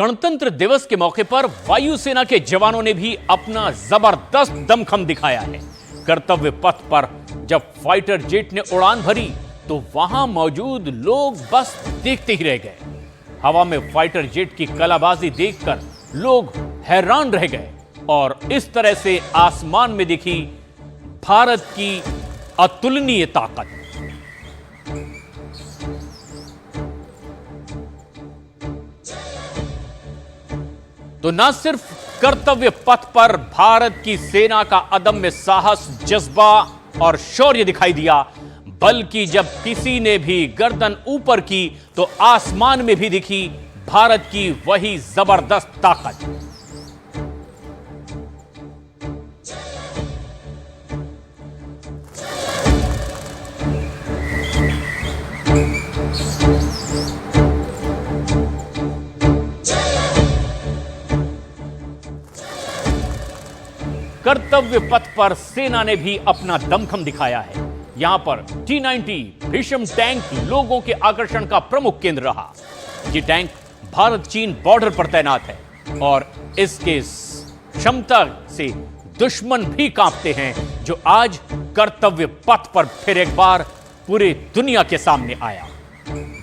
गणतंत्र दिवस के मौके पर वायुसेना के जवानों ने भी अपना जबरदस्त दमखम दिखाया है। कर्तव्य पथ पर जब फाइटर जेट ने उड़ान भरी तो वहां मौजूद लोग बस देखते ही रह गए। हवा में फाइटर जेट की कलाबाजी देखकर लोग हैरान रह गए और इस तरह से आसमान में दिखी भारत की अतुलनीय ताकत। तो न सिर्फ कर्तव्य पथ पर भारत की सेना का अदम्य साहस, जज्बा और शौर्य दिखाई दिया, बल्कि जब किसी ने भी गर्दन ऊपर की तो आसमान में भी दिखी भारत की वही जबरदस्त ताकत। कर्तव्य पथ पर सेना ने भी अपना दमखम दिखाया है। यहां पर T-90 भीषम टैंक लोगों के आकर्षण का प्रमुख केंद्र रहा। ये टैंक भारत चीन बॉर्डर पर तैनात है और इसके क्षमता से दुश्मन भी कांपते हैं, जो आज कर्तव्य पथ पर फिर एक बार पूरी दुनिया के सामने आया।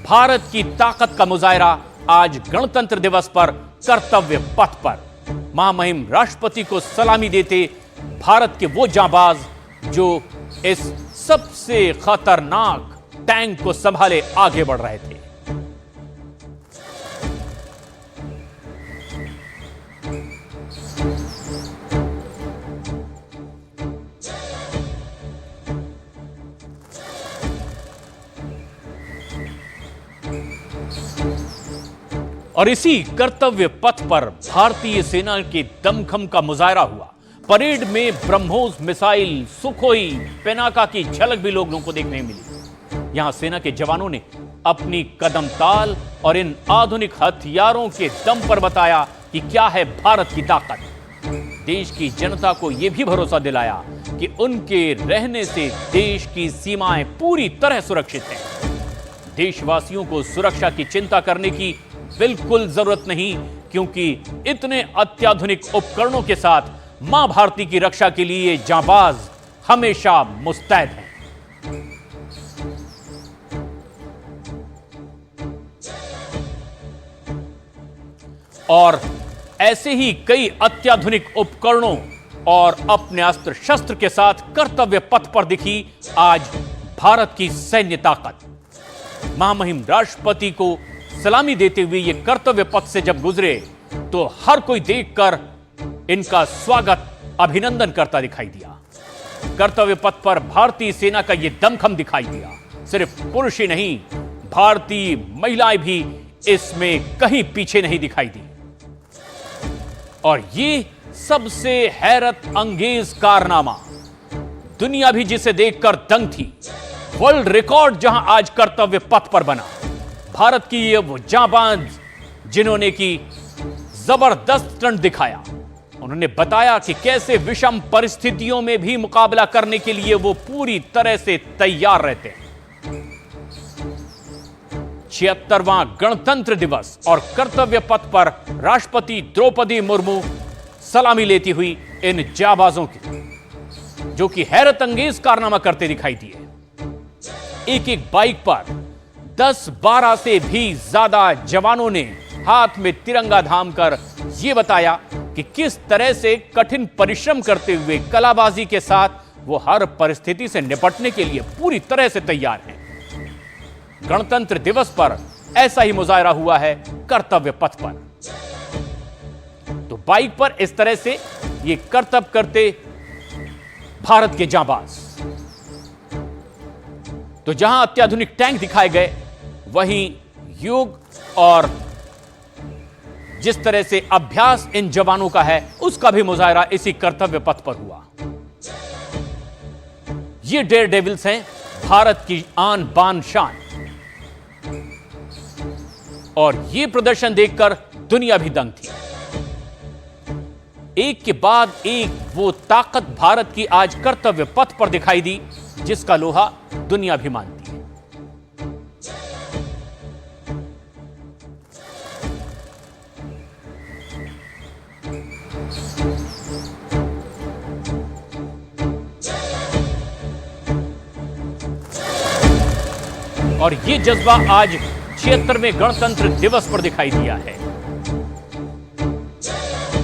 भारत की ताकत का मुजाहिरा आज गणतंत्र दिवस पर कर्तव्य पथ पर महामहिम राष्ट्रपति को सलामी देते भारत के वो जांबाज जो इस सबसे खतरनाक टैंक को संभाले आगे बढ़ रहे थे। और इसी कर्तव्य पथ पर भारतीय सेना के दमखम का मुजाहिरा हुआ। परेड में ब्रह्मोस मिसाइल, सुखोई, पेनाका की झलक भी लोगों को देखने मिली। यहां सेना के जवानों ने अपनी कदम ताल और इन आधुनिक हथियारों के दम पर बताया कि क्या है भारत की ताकत। देश की जनता को यह भी भरोसा दिलाया कि उनके रहने से देश की सीमाएं पूरी तरह सुरक्षित हैं। देशवासियों को सुरक्षा की चिंता करने की बिल्कुल जरूरत नहीं, क्योंकि इतने अत्याधुनिक उपकरणों के साथ मां भारती की रक्षा के लिए जांबाज हमेशा मुस्तैद हैं। और ऐसे ही कई अत्याधुनिक उपकरणों और अपने अस्त्र शस्त्र के साथ कर्तव्य पथ पर दिखी आज भारत की सैन्य ताकत। महामहिम राष्ट्रपति को सलामी देते हुए ये कर्तव्य पथ से जब गुजरे तो हर कोई देखकर इनका स्वागत, अभिनंदन करता दिखाई दिया। कर्तव्य पथ पर भारतीय सेना का ये दमखम दिखाई दिया। सिर्फ पुरुष ही नहीं, भारतीय महिलाएं भी इसमें कहीं पीछे नहीं दिखाई दी। और ये सबसे हैरत अंगेज कारनामा, दुनिया भी जिसे देखकर दंग थी। वर्ल्ड रिकॉर्ड जहां आज कर्तव्य पथ पर बना। भारत की ये वो जांबाज जिन्होंने की जबरदस्त स्टंट दिखाया। उन्होंने बताया कि कैसे विषम परिस्थितियों में भी मुकाबला करने के लिए वो पूरी तरह से तैयार रहते हैं। 76वां गणतंत्र दिवस और कर्तव्य पथ पर राष्ट्रपति द्रौपदी मुर्मू सलामी लेती हुई इन जांबाजों की, जो कि हैरत अंगेज कारनामा करते दिखाई दिए। एक एक बाइक पर 10-12 से भी ज्यादा जवानों ने हाथ में तिरंगा थाम कर यह बताया कि किस तरह से कठिन परिश्रम करते हुए कलाबाजी के साथ वो हर परिस्थिति से निपटने के लिए पूरी तरह से तैयार हैं। गणतंत्र दिवस पर ऐसा ही मुजाहिरा हुआ है कर्तव्य पथ पर। तो बाइक पर इस तरह से ये कर्तव्य करते भारत के जांबाज। तो जहां अत्याधुनिक टैंक दिखाए गए, वहीं योग और जिस तरह से अभ्यास इन जवानों का है, उसका भी मुजाहिरा इसी कर्तव्य पथ पर हुआ। ये डेयर डेविल्स हैं, भारत की आन बान शान। और ये प्रदर्शन देखकर दुनिया भी दंग थी। एक के बाद एक वो ताकत भारत की आज कर्तव्य पथ पर दिखाई दी, जिसका लोहा दुनिया भी मानती है। और ये जज्बा आज 76वें गणतंत्र दिवस पर दिखाई दिया है।